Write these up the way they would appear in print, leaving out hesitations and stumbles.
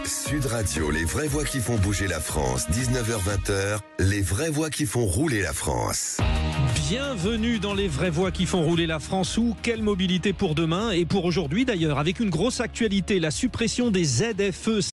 Sud Radio, les vraies voix qui font bouger la France, 19h-20h, les vraies voix qui font rouler la France. Bienvenue dans les vraies voix qui font rouler la France. Ou quelle mobilité pour demain et pour aujourd'hui d'ailleurs, avec une grosse actualité, la suppression des ZFE.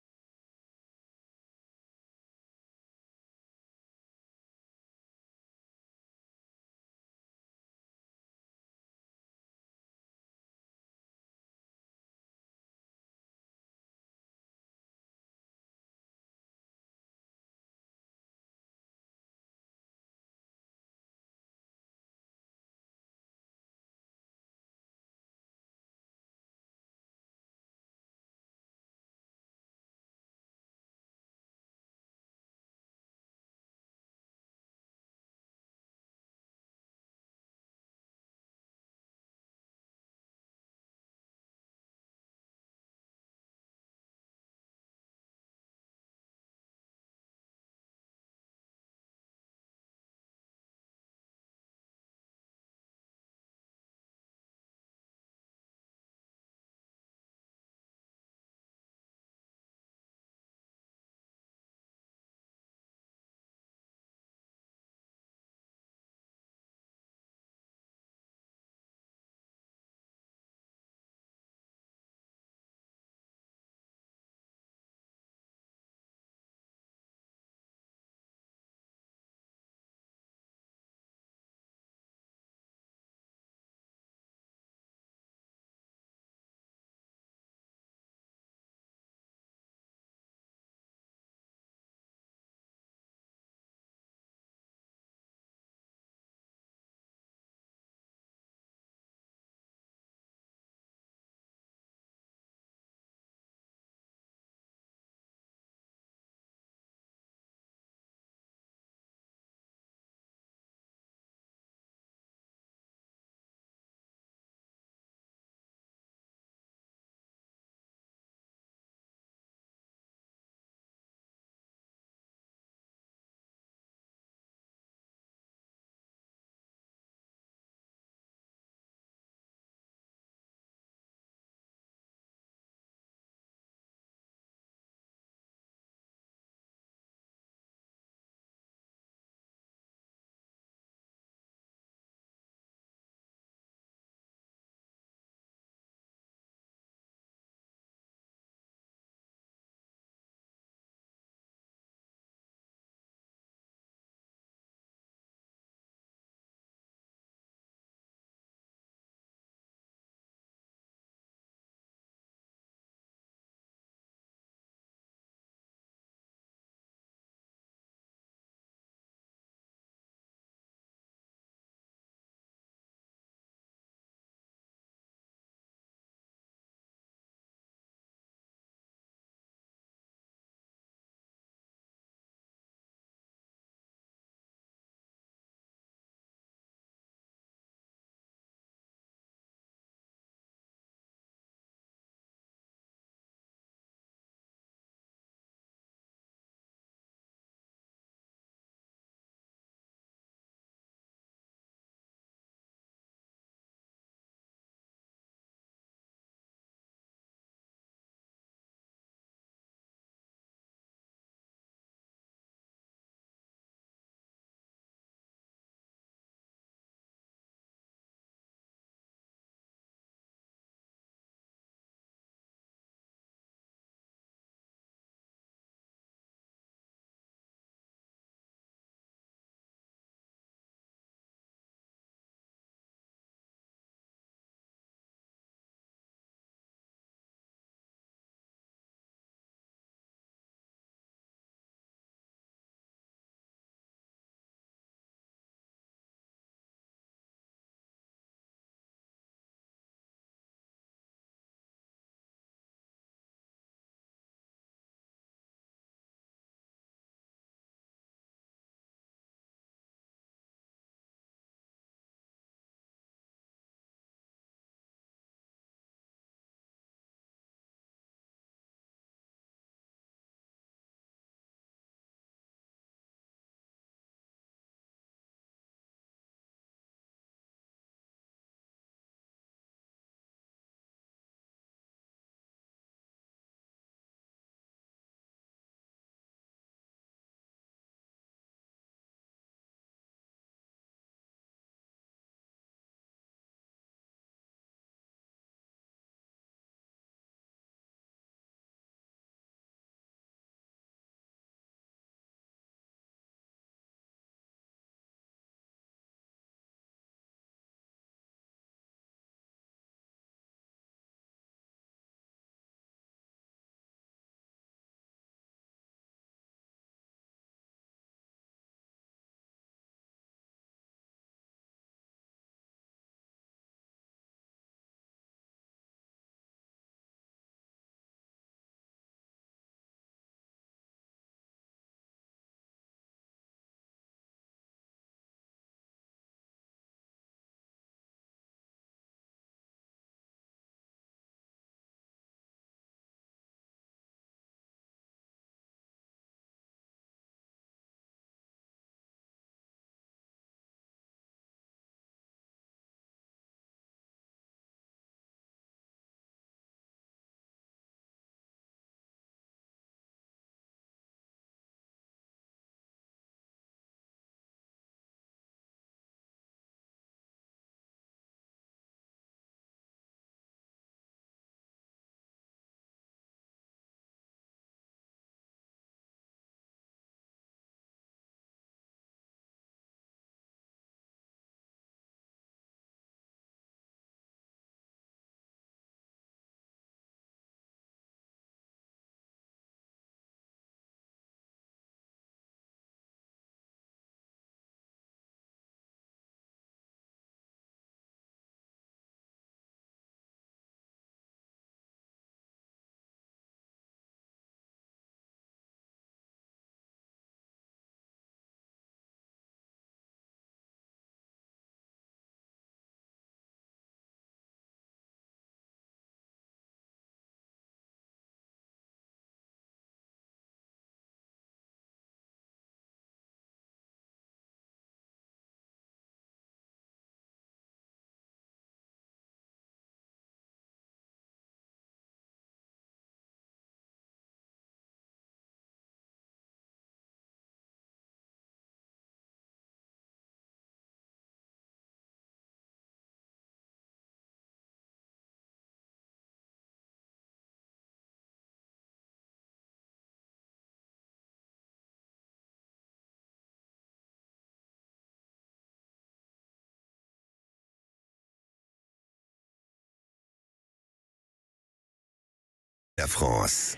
la France.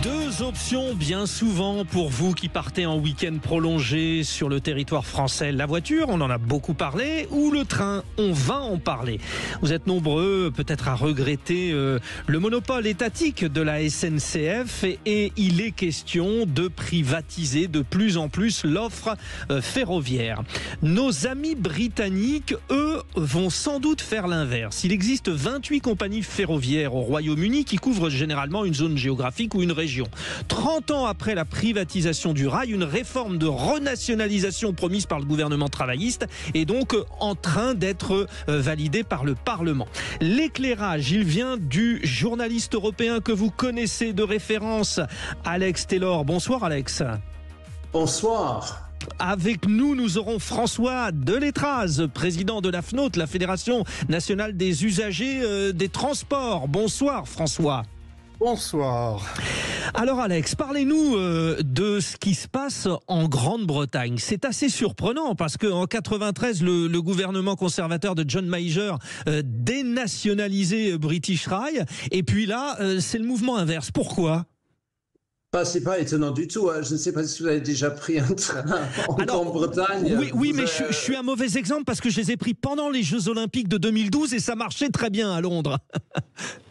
Deux options bien souvent pour vous qui partez en week-end prolongé sur le territoire français. La voiture, on en a beaucoup parlé, ou le train, on va en parler. Vous êtes nombreux peut-être à regretter le monopole étatique de la SNCF et il est question de privatiser de plus en plus l'offre ferroviaire. Nos amis britanniques, eux, vont sans doute faire l'inverse. Il existe 28 compagnies ferroviaires au Royaume-Uni qui couvrent généralement une zone géographique ou une région. 30 ans après la privatisation du rail, une réforme de renationalisation promise par le gouvernement travailliste est donc en train d'être validée par le Parlement. L'éclairage, il vient du journaliste européen que vous connaissez de référence, Alex Taylor. Bonsoir Alex. Bonsoir. Avec nous, nous aurons François Deletraz, président de la FNOT, la Fédération nationale des usagers des transports. Bonsoir François. Bonsoir. Alors Alex, parlez-nous de ce qui se passe en Grande-Bretagne. C'est assez surprenant parce qu'en 93, le gouvernement conservateur de John Major dénationalisait British Rail. Et puis là, c'est le mouvement inverse. Pourquoi ? C'est pas étonnant du tout. Je ne sais pas si vous avez déjà pris un train en Grande-Bretagne. Oui, mais je suis un mauvais exemple parce que je les ai pris pendant les Jeux Olympiques de 2012 et ça marchait très bien à Londres.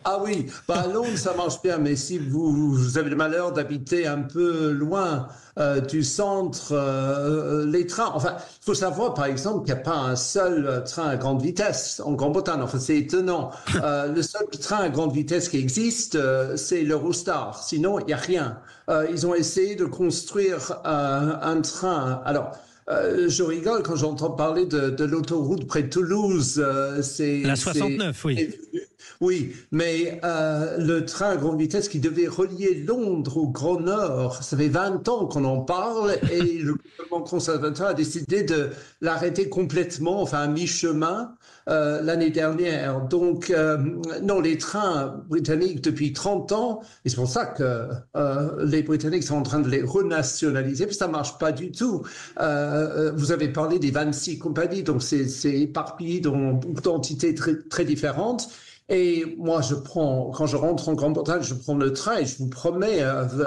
Ah oui, à Londres ça marche bien, mais si vous avez le malheur d'habiter un peu loin du centre, les trains, enfin, il faut savoir par exemple qu'il n'y a pas un seul train à grande vitesse en Grande-Bretagne. Enfin, c'est étonnant. Le seul train à grande vitesse qui existe, c'est l'Eurostar. Sinon, il n'y a rien. Ils ont essayé de construire un train. Alors, je rigole quand j'entends parler de l'autoroute près de Toulouse. C'est la 69, oui. Oui, mais le train à grande vitesse qui devait relier Londres au Grand Nord, ça fait 20 ans qu'on en parle et le gouvernement conservateur a décidé de l'arrêter complètement, enfin à mi-chemin, l'année dernière. Donc, non, les trains britanniques depuis 30 ans, et c'est pour ça que les Britanniques sont en train de les renationaliser, parce que ça ne marche pas du tout. Vous avez parlé des 26 compagnies, donc c'est éparpillé dans beaucoup d'entités très différentes. Et moi, quand je rentre en Grande-Bretagne, je prends le train et je vous promets,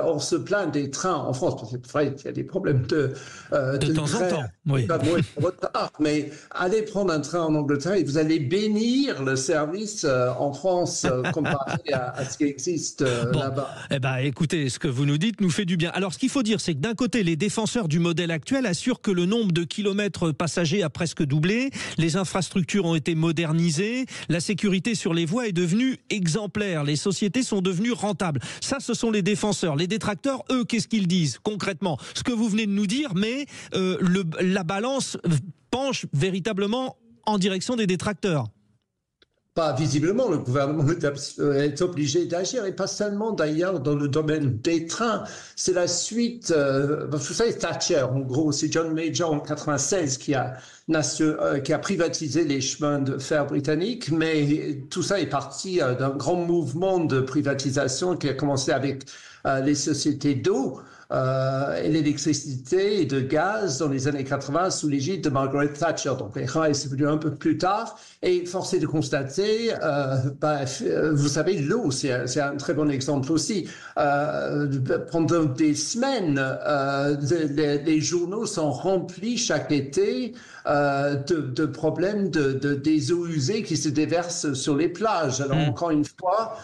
on se plaint des trains en France, parce que c'est vrai qu'il y a des problèmes de temps en temps, oui. De retard, mais allez prendre un train en Angleterre et vous allez bénir le service en France comparé à ce qui existe là-bas. Eh ben, écoutez, ce que vous nous dites nous fait du bien. Alors, ce qu'il faut dire, c'est que d'un côté, les défenseurs du modèle actuel assurent que le nombre de kilomètres passagers a presque doublé, les infrastructures ont été modernisées, la sécurité sur les voies est devenue exemplaire, les sociétés sont devenues rentables. Ça, ce sont les défenseurs. Les détracteurs, eux, qu'est-ce qu'ils disent concrètement? Ce que vous venez de nous dire, mais la balance penche véritablement en direction des détracteurs. Pas visiblement, le gouvernement est obligé d'agir, et pas seulement d'ailleurs dans le domaine des trains. C'est la suite, vous savez, Thatcher, en gros, c'est John Major en 96 qui a privatisé les chemins de fer britanniques, mais tout ça est parti d'un grand mouvement de privatisation qui a commencé avec les sociétés d'eau et l'électricité et de gaz dans les années 80 sous l'égide de Margaret Thatcher. Donc les rails, c'est venu un peu plus tard. Et force est de constater, vous savez, l'eau, c'est un très bon exemple aussi. Pendant des semaines, les journaux sont remplis chaque été de problèmes des eaux usées qui se déversent sur les plages. Alors encore une fois,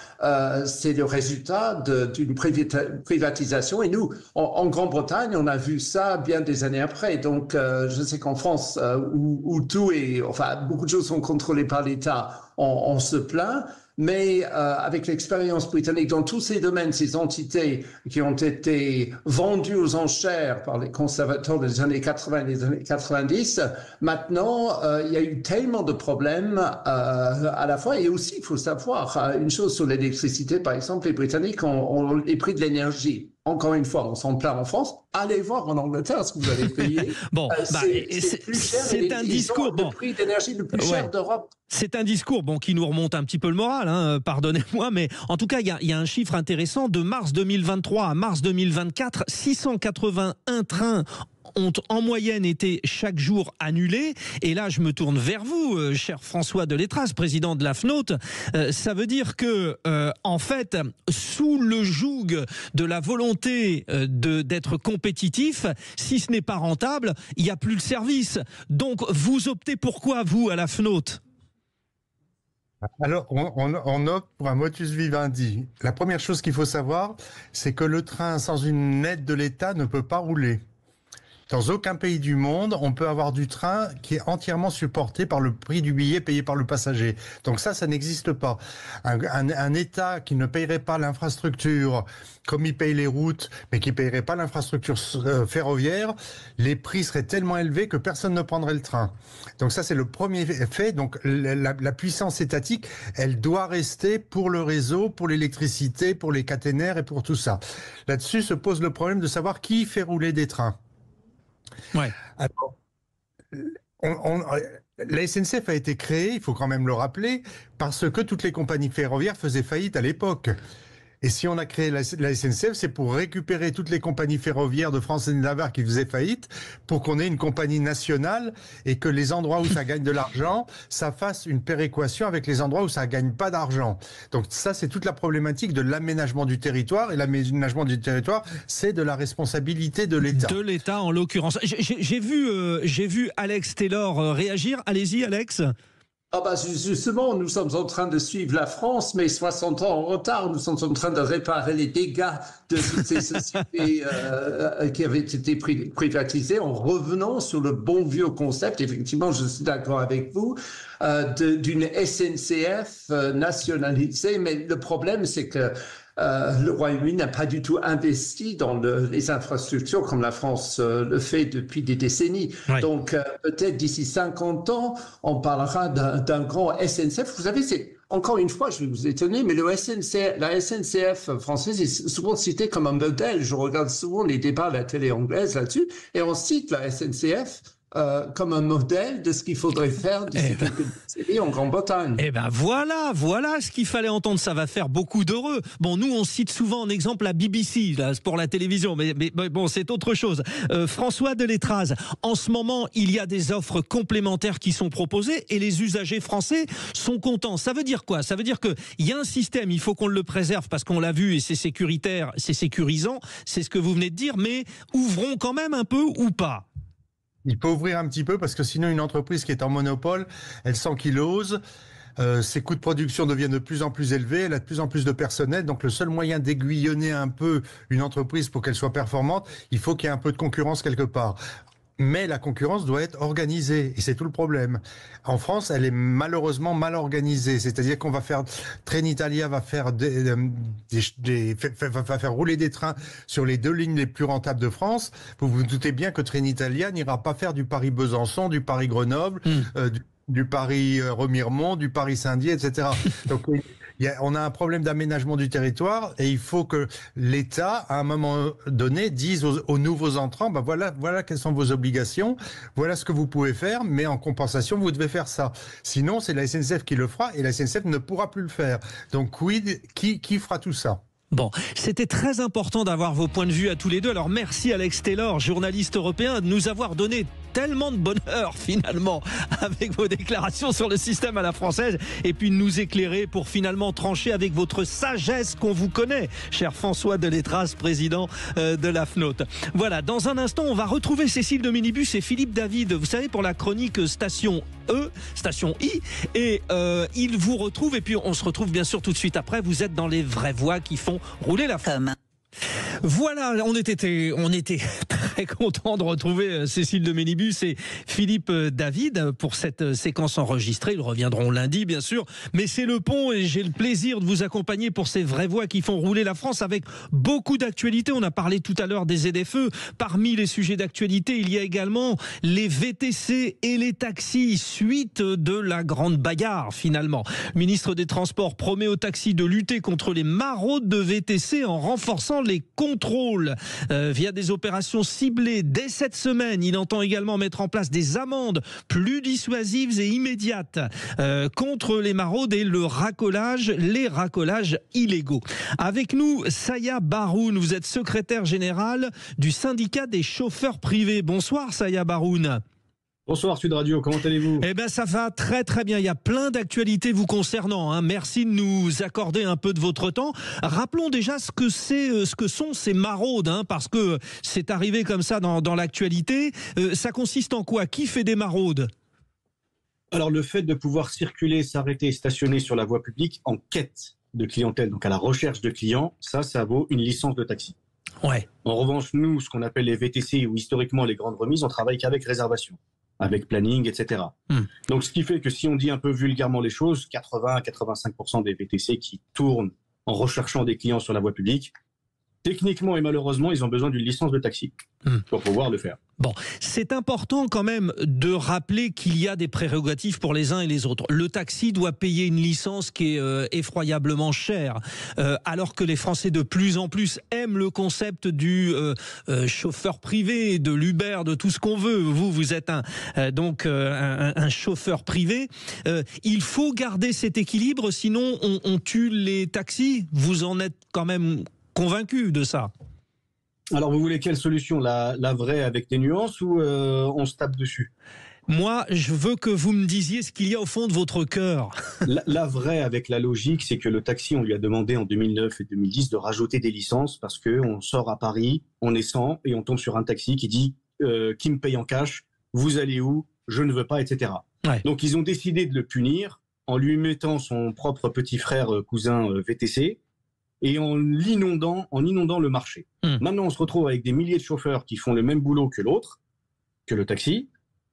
c'est le résultat d'une privatisation. Et nous, en Grande-Bretagne, on a vu ça bien des années après. Donc, je sais qu'en France, où tout est, enfin, beaucoup de choses sont contrôlées par l'État, on se plaint. Mais avec l'expérience britannique dans tous ces domaines, ces entités qui ont été vendues aux enchères par les conservateurs des années 80 et des années 90, maintenant, il y a eu tellement de problèmes à la fois. Et aussi, il faut savoir une chose sur l'électricité, par exemple, les Britanniques ont les prix de l'énergie. Encore une fois, on s'en plaint en France. Allez voir en Angleterre ce que vous avez payé. Bon, c'est plus cher. C'est un discours. Le prix d'énergie le plus cher d'Europe. C'est un discours qui nous remonte un petit peu le moral, pardonnez-moi, mais en tout cas, il y a un chiffre intéressant de mars 2023 à mars 2024, 681 trains ont en moyenne été chaque jour annulés. Et là, je me tourne vers vous, cher François Delétraz, président de la FNOT. Ça veut dire que, en fait, sous le joug de la volonté d'être compétitif, si ce n'est pas rentable, il n'y a plus le service. Donc, vous optez pour quoi, vous, à la FNOT ? Alors, on opte pour un motus vivendi. La première chose qu'il faut savoir, c'est que le train, sans une aide de l'État, ne peut pas rouler. Dans aucun pays du monde, on peut avoir du train qui est entièrement supporté par le prix du billet payé par le passager. Donc ça n'existe pas. Un État qui ne payerait pas l'infrastructure comme il paye les routes, mais qui ne payerait pas l'infrastructure ferroviaire, les prix seraient tellement élevés que personne ne prendrait le train. Donc ça, c'est le premier fait. Donc la puissance étatique, elle doit rester pour le réseau, pour l'électricité, pour les caténaires et pour tout ça. Là-dessus se pose le problème de savoir qui fait rouler des trains. Ouais. Alors, la SNCF a été créée, il faut quand même le rappeler, parce que toutes les compagnies ferroviaires faisaient faillite à l'époque. Et si on a créé la SNCF, c'est pour récupérer toutes les compagnies ferroviaires de France et de Navarre qui faisaient faillite, pour qu'on ait une compagnie nationale et que les endroits où ça gagne de l'argent, ça fasse une péréquation avec les endroits où ça gagne pas d'argent. Donc ça, c'est toute la problématique de l'aménagement du territoire. Et l'aménagement du territoire, c'est de la responsabilité de l'État. De l'État, en l'occurrence. J'ai vu Alex Taylor réagir. Allez-y, Alex. Ah bah justement, nous sommes en train de suivre la France, mais 60 ans en retard. Nous sommes en train de réparer les dégâts de toutes ces sociétés qui avaient été privatisées en revenant sur le bon vieux concept. Effectivement, je suis d'accord avec vous, d'une SNCF nationalisée. Mais le problème, c'est que le Royaume-Uni n'a pas du tout investi dans les infrastructures comme la France le fait depuis des décennies. Oui. Donc, peut-être d'ici 50 ans, on parlera d'un grand SNCF. Vous savez, c'est encore une fois, je vais vous étonner, mais la SNCF française est souvent citée comme un modèle. Je regarde souvent les débats à la télé anglaise là-dessus, et on cite la SNCF comme un modèle de ce qu'il faudrait faire d'ici quelques décennies en Grande-Bretagne. Eh ben voilà ce qu'il fallait entendre. Ça va faire beaucoup d'heureux. Bon, nous on cite souvent en exemple la BBC là, pour la télévision, mais bon, c'est autre chose. François Delétraz, en ce moment il y a des offres complémentaires qui sont proposées et les usagers français sont contents. Ça veut dire quoi? Ça veut dire que il y a un système, il faut qu'on le préserve parce qu'on l'a vu et c'est sécuritaire, c'est sécurisant, c'est ce que vous venez de dire, mais ouvrons quand même un peu ou pas? Il peut ouvrir un petit peu parce que sinon une entreprise qui est en monopole, elle s'ankylose, ses coûts de production deviennent de plus en plus élevés, elle a de plus en plus de personnel, donc le seul moyen d'aiguillonner un peu une entreprise pour qu'elle soit performante, il faut qu'il y ait un peu de concurrence quelque part. Mais la concurrence doit être organisée, et c'est tout le problème. En France, elle est malheureusement mal organisée, c'est-à-dire qu'on va faire, Trenitalia va faire va faire rouler des trains sur les 2 lignes les plus rentables de France. Vous vous doutez bien que Trenitalia n'ira pas faire du Paris-Besançon, du Paris-Grenoble, du Paris-Remiremont, du Paris-Saint-Dié, etc. Donc, on a un problème d'aménagement du territoire et il faut que l'État, à un moment donné, dise aux nouveaux entrants, ben voilà quelles sont vos obligations, voilà ce que vous pouvez faire, mais en compensation, vous devez faire ça. Sinon, c'est la SNCF qui le fera et la SNCF ne pourra plus le faire. Donc, qui fera tout ça ? Bon, c'était très important d'avoir vos points de vue à tous les deux. Alors merci Alex Taylor, journaliste européen, de nous avoir donné tellement de bonheur finalement avec vos déclarations sur le système à la française et puis de nous éclairer pour finalement trancher avec votre sagesse qu'on vous connaît, cher François Delétraz, président de la FNOT. Voilà, dans un instant, on va retrouver Cécile de Minibus et Philippe David, vous savez, pour la chronique Station E, Station I, et ils vous retrouvent et puis on se retrouve bien sûr tout de suite après. Vous êtes dans les vraies voix qui font rouler la France. Voilà, on était très contents de retrouver Cécile de Minibus et Philippe David pour cette séquence enregistrée. Ils reviendront lundi, bien sûr, mais c'est le pont et j'ai le plaisir de vous accompagner pour ces vraies voix qui font rouler la France avec beaucoup d'actualités. On a parlé tout à l'heure des ZFE. Parmi les sujets d'actualité, il y a également les VTC et les taxis, suite de la grande bagarre finalement. Le ministre des Transports promet aux taxis de lutter contre les maraudes de VTC en renforçant les contrôles via des opérations ciblées ciblé dès cette semaine. Il entend également mettre en place des amendes plus dissuasives et immédiates contre les maraudes et les racolages illégaux. Avec nous, Saya Baroun, vous êtes secrétaire général du syndicat des chauffeurs privés. Bonsoir Saya Baroun. Bonsoir Sud Radio, comment allez-vous? Eh bien ça va très très bien, il y a plein d'actualités vous concernant, hein. Merci de nous accorder un peu de votre temps. Rappelons déjà ce que sont ces maraudes, hein, parce que c'est arrivé comme ça dans l'actualité. Ça consiste en quoi? Qui fait des maraudes? Alors le fait de pouvoir circuler, s'arrêter, stationner sur la voie publique en quête de clientèle, donc à la recherche de clients, ça vaut une licence de taxi. Ouais. En revanche, nous, ce qu'on appelle les VTC ou historiquement les grandes remises, on travaille qu'avec réservation, avec planning, etc. Donc ce qui fait que si on dit un peu vulgairement les choses, 80-85% des VTC qui tournent en recherchant des clients sur la voie publique, techniquement et malheureusement, ils ont besoin d'une licence de taxi pour pouvoir le faire. Bon, c'est important quand même de rappeler qu'il y a des prérogatives pour les uns et les autres. Le taxi doit payer une licence qui est effroyablement chère, alors que les Français de plus en plus aiment le concept du chauffeur privé, de l'Uber, de tout ce qu'on veut. Vous êtes un chauffeur privé. Il faut garder cet équilibre, sinon on tue les taxis. Vous en êtes quand même convaincu de ça? Alors, vous voulez quelle solution? La vraie avec des nuances ou on se tape dessus? Moi, je veux que vous me disiez ce qu'il y a au fond de votre cœur. La vraie avec la logique, c'est que le taxi, on lui a demandé en 2009 et 2010 de rajouter des licences parce qu'on sort à Paris, on est 100 et on tombe sur un taxi qui dit qui me paye en cash, vous allez où, je ne veux pas, etc. Ouais. Donc, ils ont décidé de le punir en lui mettant son propre petit frère cousin VTC et en inondant le marché. Maintenant, on se retrouve avec des milliers de chauffeurs qui font le même boulot que l'autre, que le taxi.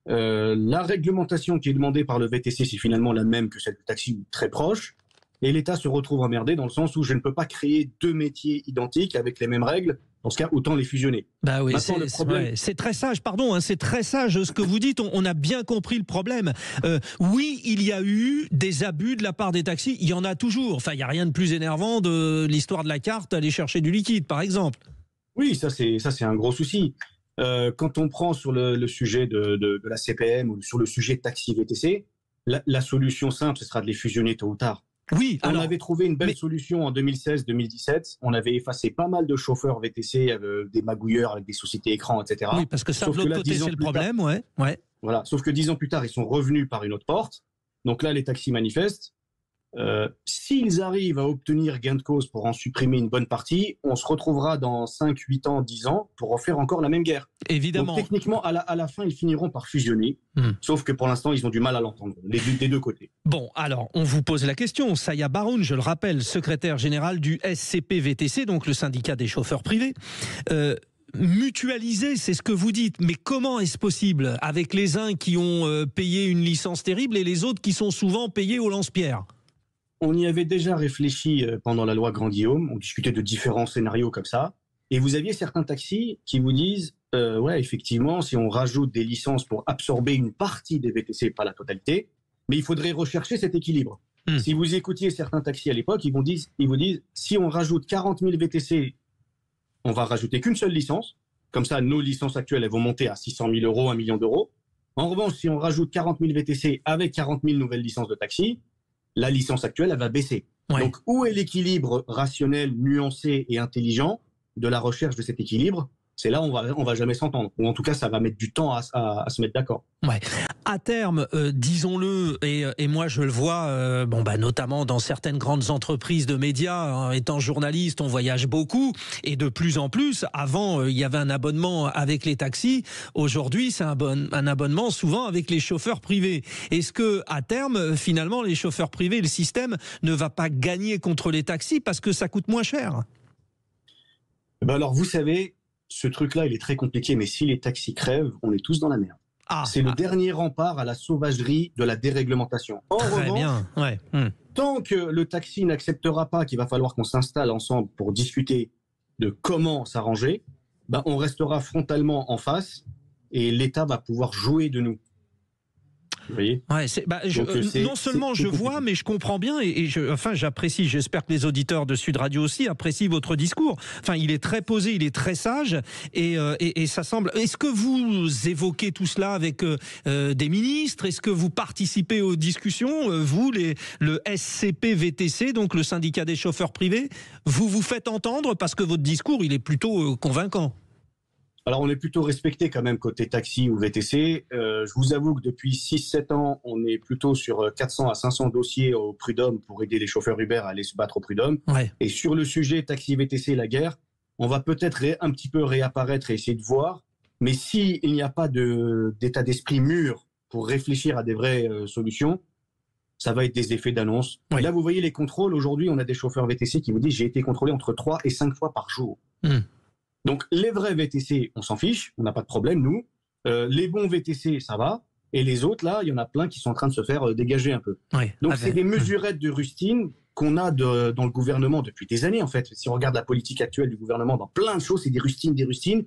La réglementation qui est demandée par le VTC, c'est finalement la même que celle du taxi, très proche. Et l'État se retrouve emmerdé dans le sens où je ne peux pas créer deux métiers identiques avec les mêmes règles. Dans ce cas, autant les fusionner. Bah oui, c'est très sage, pardon, hein, c'est très sage ce que vous dites, on a bien compris le problème. Oui, il y a eu des abus de la part des taxis, il y en a toujours. Enfin, il n'y a rien de plus énervant de l'histoire de la carte, aller chercher du liquide, par exemple. Oui, ça c'est un gros souci. Quand on prend sur le sujet de la CPM ou sur le sujet de taxi VTC, la solution simple, ce sera de les fusionner tôt ou tard. Oui, on avait trouvé une belle solution en 2016-2017. On avait effacé pas mal de chauffeurs VTC, des magouilleurs avec des sociétés écrans, etc. Oui, parce que ça, de l'autre côté, c'est le problème, ouais. Voilà. Sauf que 10 ans plus tard, ils sont revenus par une autre porte. Donc là, les taxis manifestent. S'ils arrivent à obtenir gain de cause pour en supprimer une bonne partie, on se retrouvera dans 5, 8 ans, 10 ans pour refaire encore la même guerre. Évidemment. Donc techniquement, à la fin, ils finiront par fusionner. Sauf que pour l'instant, ils ont du mal à l'entendre, des deux côtés. Bon, alors, on vous pose la question. Saya Baroun, je le rappelle, secrétaire général du SCPVTC, donc le syndicat des chauffeurs privés. Mutualiser, c'est ce que vous dites, mais comment est-ce possible avec les uns qui ont payé une licence terrible et les autres qui sont souvent payés au lance-pierre? On y avait déjà réfléchi pendant la loi Grand-Guillaume, on discutait de différents scénarios comme ça, et vous aviez certains taxis qui vous disent ouais, effectivement, si on rajoute des licences pour absorber une partie des VTC, pas la totalité, mais il faudrait rechercher cet équilibre. Si vous écoutiez certains taxis à l'époque, ils vous disent, si on rajoute 40 000 VTC, on va rajouter qu'une seule licence, comme ça nos licences actuelles elles vont monter à 600 000 euros, 1 million d'euros. En revanche, si on rajoute 40 000 VTC avec 40 000 nouvelles licences de taxi, la licence actuelle, elle va baisser. Ouais. Donc, où est l'équilibre rationnel, nuancé et intelligent de la recherche de cet équilibre? C'est là où on va jamais s'entendre. Ou en tout cas, ça va mettre du temps à se mettre d'accord. Ouais. À terme, disons-le, et moi je le vois, notamment dans certaines grandes entreprises de médias, hein, étant journaliste, on voyage beaucoup, et de plus en plus. Avant, il y avait un abonnement avec les taxis. Aujourd'hui, c'est un abonnement souvent avec les chauffeurs privés. Est-ce que, à terme, finalement, les chauffeurs privés, le système ne va pas gagner contre les taxis parce que ça coûte moins cher? Alors, vous savez, ce truc-là, il est très compliqué, mais si les taxis crèvent, on est tous dans la merde. C'est le dernier rempart à la sauvagerie de la déréglementation. En revanche, tant que le taxi n'acceptera pas qu'il va falloir qu'on s'installe ensemble pour discuter de comment s'arranger, on restera frontalement en face et l'État va pouvoir jouer de nous. Vous voyez. Ouais, non seulement je vois, mais je comprends bien et j'apprécie. J'espère que les auditeurs de Sud Radio aussi apprécient votre discours. Enfin, il est très posé, il est très sage et ça semble. Est-ce que vous évoquez tout cela avec des ministres? Est-ce que vous participez aux discussions, vous, le SCP-VTC, donc le syndicat des chauffeurs privés, vous vous faites entendre parce que votre discours, il est plutôt convaincant. Alors, on est plutôt respecté quand même côté taxi ou VTC. Je vous avoue que depuis 6-7 ans, on est plutôt sur 400 à 500 dossiers au prud'homme pour aider les chauffeurs Uber à aller se battre au prud'homme. Ouais. Et sur le sujet taxi-VTC, la guerre, on va peut-être un petit peu réapparaître et essayer de voir. Mais s'il n'y a pas d'état d'esprit mûr pour réfléchir à des vraies solutions, ça va être des effets d'annonce. Oui. Là, vous voyez les contrôles. Aujourd'hui, on a des chauffeurs VTC qui vous disent « j'ai été contrôlé entre 3 et 5 fois par jour ». Donc, les vrais VTC, on s'en fiche, on n'a pas de problème, nous. Les bons VTC, ça va. Et les autres, là, il y en a plein qui sont en train de se faire dégager un peu. Oui. Donc, c'est des mesurettes de rustine qu'on a dans le gouvernement depuis des années, en fait. Si on regarde la politique actuelle du gouvernement, dans plein de choses, c'est des rustines.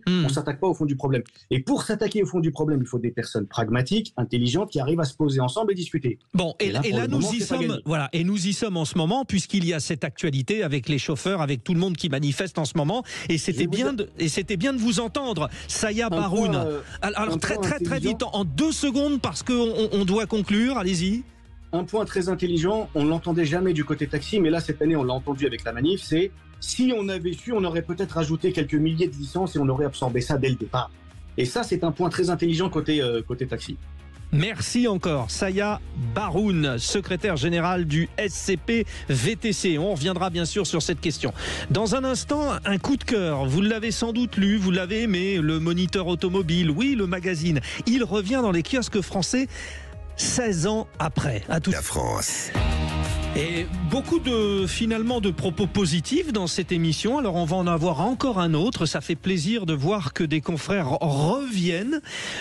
On ne s'attaque pas au fond du problème. Et pour s'attaquer au fond du problème, il faut des personnes pragmatiques, intelligentes, qui arrivent à se poser ensemble et discuter. Bon, et là nous y sommes, voilà, et nous y sommes en ce moment, puisqu'il y a cette actualité avec les chauffeurs, avec tout le monde qui manifeste en ce moment, et c'était bien de vous entendre, Saya Baroun. Alors très vite, en 2 secondes, parce qu'on doit conclure, allez-y. Un point très intelligent, on ne l'entendait jamais du côté taxi, mais là, cette année, on l'a entendu avec la manif, c'est si on avait su, on aurait peut-être ajouté quelques milliers de licences et on aurait absorbé ça dès le départ. Et ça, c'est un point très intelligent côté taxi. Merci encore, Saya Baroun, secrétaire général du SCP-VTC. On reviendra bien sûr sur cette question. Dans un instant, un coup de cœur. Vous l'avez sans doute lu, vous l'avez aimé, le Moniteur automobile, oui, le magazine. Il revient dans les kiosques français 16 ans après. À tout. La France. Et beaucoup de propos positifs dans cette émission. Alors on va en avoir encore un autre. Ça fait plaisir de voir que des confrères reviennent.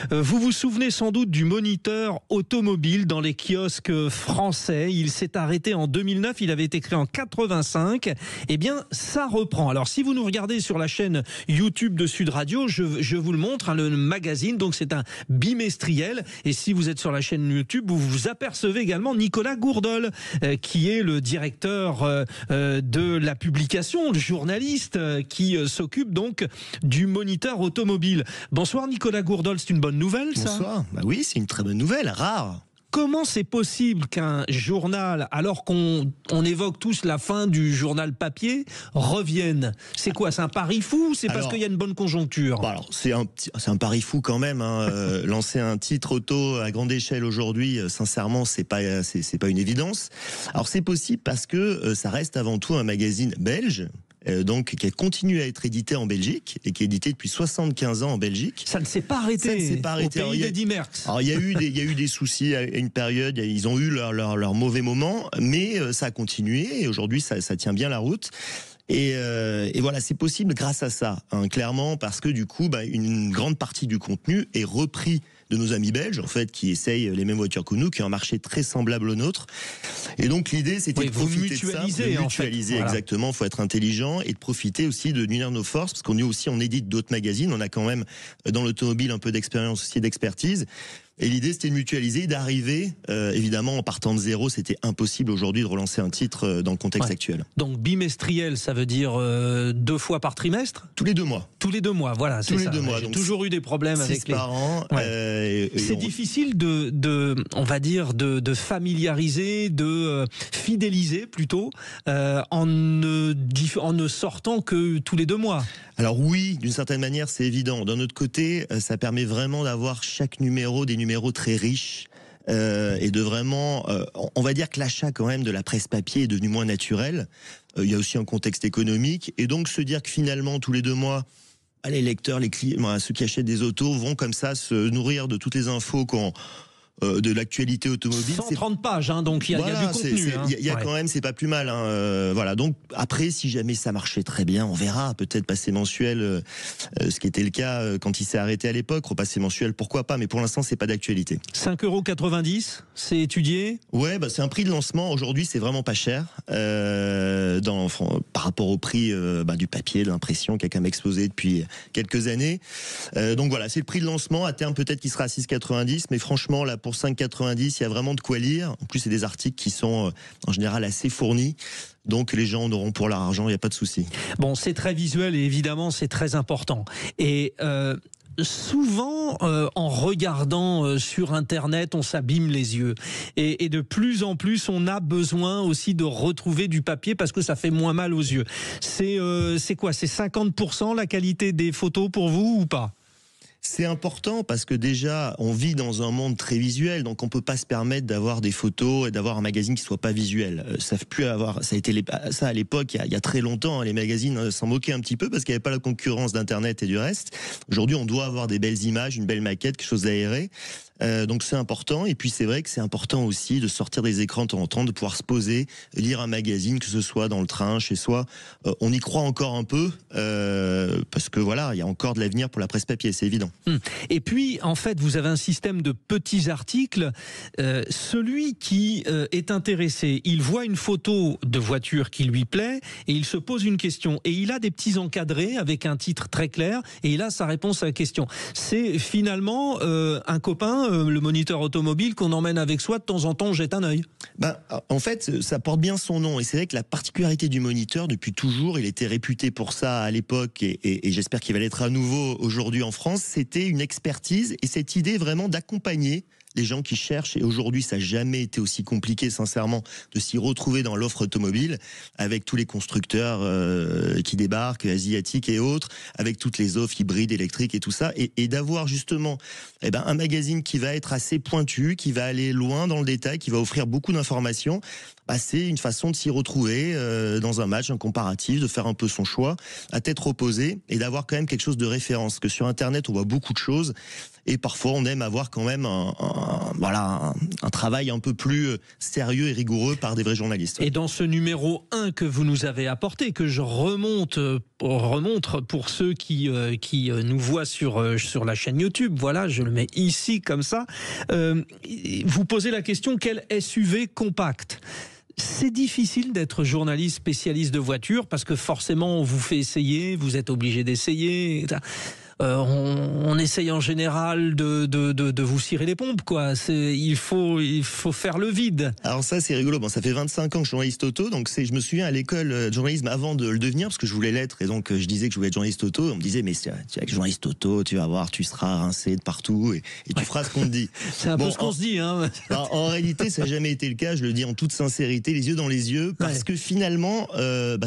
Vous vous souvenez sans doute du Moniteur automobile dans les kiosques français. Il s'est arrêté en 2009. Il avait été créé en 85. Eh bien, ça reprend. Alors si vous nous regardez sur la chaîne YouTube de Sud Radio, je vous le montre, hein, le magazine. Donc c'est un bimestriel. Et si vous êtes sur la chaîne YouTube, vous vous apercevez également Nicolas Gourdol, qui est le directeur de la publication, le journaliste qui s'occupe donc du Moniteur automobile. Bonsoir Nicolas Gourdol, c'est une bonne nouvelle ça? Bonsoir, bah oui, c'est une très bonne nouvelle, rare. Comment c'est possible qu'un journal, alors qu'on évoque tous la fin du journal papier, revienne? C'est quoi? C'est un pari fou ou c'est parce qu'il y a une bonne conjoncture? Bah alors, c'est un pari fou quand même. Hein. Lancer un titre auto à grande échelle aujourd'hui, sincèrement, c'est pas une évidence. Alors c'est possible parce que ça reste avant tout un magazine belge. Donc qui continue à être édité en Belgique et qui est édité depuis 75 ans en Belgique. Ça ne s'est pas arrêté. Ça ne s'est pas arrêté. Au pays d'Eddy Merckx. Alors il y a eu des soucis à une période. Ils ont eu leur mauvais moment, mais ça a continué et aujourd'hui ça tient bien la route. Et voilà, c'est possible grâce à ça, hein, clairement, parce que du coup, une grande partie du contenu est repris de nos amis belges, en fait, qui essayent les mêmes voitures que nous, qui ont un marché très semblable au nôtre. Et donc l'idée, c'était de profiter de ça, de mutualiser, voilà. Exactement. Il faut être intelligent et de profiter aussi de d'unir nos forces, parce qu'on nous aussi, on édite d'autres magazines. On a quand même dans l'automobile un peu d'expérience aussi, d'expertise. Et l'idée, c'était de mutualiser, d'arriver, évidemment, en partant de zéro, c'était impossible aujourd'hui de relancer un titre dans le contexte actuel. Donc bimestriel, ça veut dire 2 fois par trimestre? Tous les 2 mois. Tous les 2 mois, voilà, c'est ça. Tous les 2 mois. J'ai toujours eu des problèmes avec les parents. C'est difficile on va dire, de familiariser, de fidéliser plutôt, en ne sortant que tous les 2 mois. Alors oui, d'une certaine manière, c'est évident. D'un autre côté, ça permet vraiment d'avoir chaque numéro des numéros très riches et de vraiment, on va dire que l'achat quand même de la presse papier est devenu moins naturel. Il y a aussi un contexte économique et donc se dire que finalement tous les 2 mois, les lecteurs, les clients, ceux qui achètent des autos vont comme ça se nourrir de toutes les infos de l'actualité automobile. 130 pages, hein, donc il y a du contenu. Il y a quand même, c'est pas plus mal. Hein, voilà. Donc après, si jamais ça marchait très bien, on verra. Peut-être passer mensuel, ce qui était le cas quand il s'est arrêté à l'époque. Repasser mensuel, pourquoi pas. Mais pour l'instant, c'est pas d'actualité. 5,90 €, c'est étudié. Ouais, c'est un prix de lancement. Aujourd'hui, c'est vraiment pas cher par rapport au prix du papier, de l'impression qui a quand même explosé depuis quelques années. Donc voilà, c'est le prix de lancement. À terme, peut-être qu'il sera à 6,90 €. Mais franchement, là, pour pour 5,90, il y a vraiment de quoi lire. En plus, c'est des articles qui sont en général assez fournis. Donc les gens en auront pour leur argent, il n'y a pas de souci. Bon, c'est très visuel et évidemment, c'est très important. Et souvent, en regardant sur Internet, on s'abîme les yeux. Et de plus en plus, on a besoin aussi de retrouver du papier parce que ça fait moins mal aux yeux. C'est quoi? C'est 50% la qualité des photos pour vous ou pas? C'est important parce que déjà, on vit dans un monde très visuel, donc on peut pas se permettre d'avoir des photos et d'avoir un magazine qui soit pas visuel. Ça a été ça à l'époque, il y a très longtemps, les magazines s'en moquaient un petit peu parce qu'il n'y avait pas la concurrence d'Internet et du reste. Aujourd'hui, on doit avoir des belles images, une belle maquette, quelque chose d'aéré. Donc c'est important, et puis c'est vrai que c'est important aussi de sortir des écrans de temps en temps, de pouvoir se poser, lire un magazine, que ce soit dans le train, chez soi. On y croit encore un peu, parce que voilà, il y a encore de l'avenir pour la presse papier, c'est évident. Et puis, en fait, vous avez un système de petits articles. Celui qui est intéressé, il voit une photo de voiture qui lui plaît, et il se pose une question. Et il a des petits encadrés avec un titre très clair, et il a sa réponse à la question. C'est finalement un copain, le moniteur automobile qu'on emmène avec soi, de temps en temps on jette un œil. En fait, ça porte bien son nom, et c'est vrai que la particularité du moniteur, depuis toujours, il était réputé pour ça à l'époque, et j'espère qu'il va l'être à nouveau aujourd'hui en France, c'était une expertise et cette idée vraiment d'accompagner les gens qui cherchent, et aujourd'hui ça n'a jamais été aussi compliqué sincèrement de s'y retrouver dans l'offre automobile, avec tous les constructeurs qui débarquent, asiatiques et autres, avec toutes les offres hybrides, électriques et tout ça, et d'avoir justement un magazine qui va être assez pointu, qui va aller loin dans le détail, qui va offrir beaucoup d'informations. C'est une façon de s'y retrouver dans un match, un comparatif, de faire un peu son choix à tête reposée et d'avoir quand même quelque chose de référence. Parce que sur Internet, on voit beaucoup de choses et parfois on aime avoir quand même un travail un peu plus sérieux et rigoureux par des vrais journalistes. Et dans ce numéro 1 que vous nous avez apporté, que je remonte pour ceux qui nous voient sur la chaîne YouTube, voilà, je le mets ici comme ça, vous posez la question: quel SUV compact? C'est difficile d'être journaliste spécialiste de voiture parce que forcément on vous fait essayer, vous êtes obligé d'essayer. On essaye en général de vous cirer les pompes, quoi. Il faut faire le vide. Alors ça, c'est rigolo. Bon, ça fait 25 ans que je suis journaliste auto, donc je me souviens à l'école de journalisme avant de le devenir, parce que je voulais l'être, et donc je disais que je voulais être journaliste auto. On me disait, mais tu vas être journaliste auto, tu vas voir, tu seras rincé de partout, et tu feras ce qu'on te dit. C'est un peu ce qu'on se dit, hein. En réalité, ça n'a jamais été le cas. Je le dis en toute sincérité, les yeux dans les yeux, parce que finalement,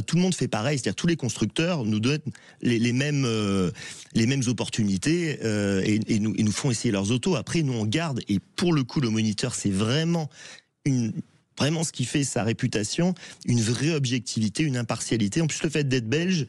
tout le monde fait pareil. C'est-à-dire tous les constructeurs nous donnent les mêmes opportunités et nous font essayer leurs autos. Après, nous on garde, et pour le coup le moniteur, c'est vraiment ce qui fait sa réputation, une vraie objectivité, une impartialité. En plus, le fait d'être belge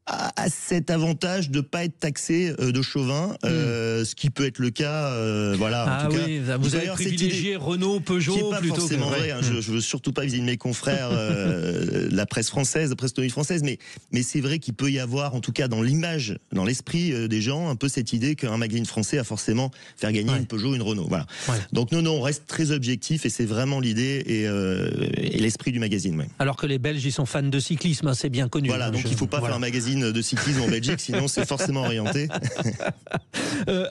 a cet avantage de pas être taxé de chauvin, ce qui peut être le cas, Ah oui, vous avez privilégié Renault, Peugeot, qui est pas plutôt forcément vrai. Je veux surtout pas viser mes confrères, la presse française, la presse automobile française, mais c'est vrai qu'il peut y avoir, en tout cas dans l'image, dans l'esprit des gens, un peu cette idée qu'un magazine français a forcément faire gagner une Peugeot, une Renault. Voilà. Ouais. Donc non, on reste très objectif, et c'est vraiment l'idée et l'esprit du magazine. Ouais. Alors que les Belges, ils sont fans de cyclisme, hein, c'est bien connu. Voilà, donc il faut pas faire un magazine de cyclisme en Belgique, sinon c'est forcément orienté.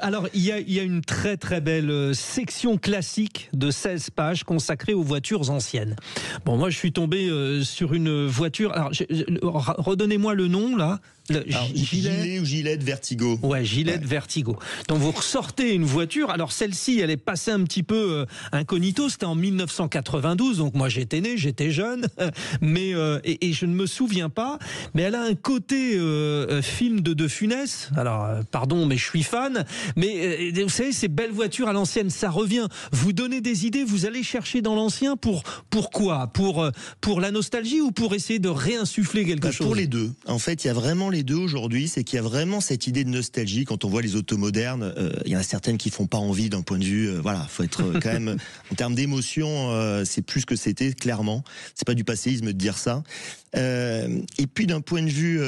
Alors, il y a une très très belle section classique de 16 pages consacrée aux voitures anciennes. Bon, moi je suis tombé sur une voiture. Alors, redonnez-moi le nom là. Gilet ou Gillette Vertigo. Ouais, Gillette Vertigo. Donc vous ressortez une voiture. Alors celle-ci, elle est passée un petit peu incognito. C'était en 1992. Donc moi j'étais né, j'étais jeune, mais et je ne me souviens pas. Mais elle a un côté film de De Funès. Alors pardon, mais je suis fan. Mais vous savez, ces belles voitures à l'ancienne, ça revient. Vous donnez des idées, vous allez chercher dans l'ancien pour quoi? Pour la nostalgie ou pour essayer de réinsuffler quelque chose? Pour les deux. En fait, il y a vraiment les deux aujourd'hui, c'est qu'il y a vraiment cette idée de nostalgie. Quand on voit les autos modernes, il y en a certaines qui font pas envie d'un point de vue, faut être quand même, en termes d'émotion, c'est plus que c'était, clairement. C'est pas du passéisme de dire ça. Et puis d'un point de vue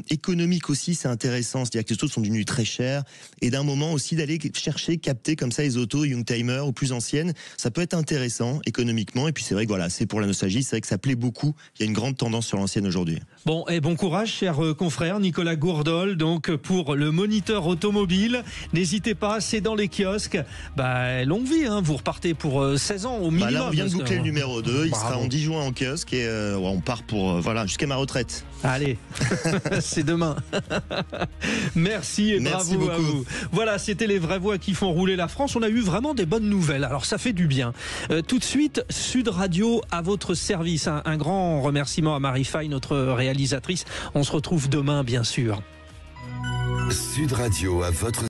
économique aussi, c'est intéressant. C'est-à-dire que les autos sont devenues très chères. Et d'un moment aussi d'aller chercher, capter comme ça les autos Youngtimer ou plus anciennes. Ça peut être intéressant économiquement. Et puis c'est vrai que voilà, c'est pour la nostalgie. C'est vrai que ça plaît beaucoup. Il y a une grande tendance sur l'ancienne aujourd'hui. Bon, et bon courage, cher confrère Nicolas Gourdol, donc pour le moniteur automobile. N'hésitez pas, c'est dans les kiosques. Longue vie, hein, vous repartez pour 16 ans au minimum. Là, on vient de boucler le numéro 2. Il sera en 10 juin en kiosque et on part pour jusqu'à ma retraite. Allez, c'est demain. Merci et Merci bravo beaucoup. à vous. Voilà, c'était les vraies voix qui font rouler la France. On a eu vraiment des bonnes nouvelles. Alors ça fait du bien. Tout de suite, Sud Radio à votre service. Un grand remerciement à Marie Faye, notre réalisatrice. On se retrouve demain, bien sûr. Sud Radio à votre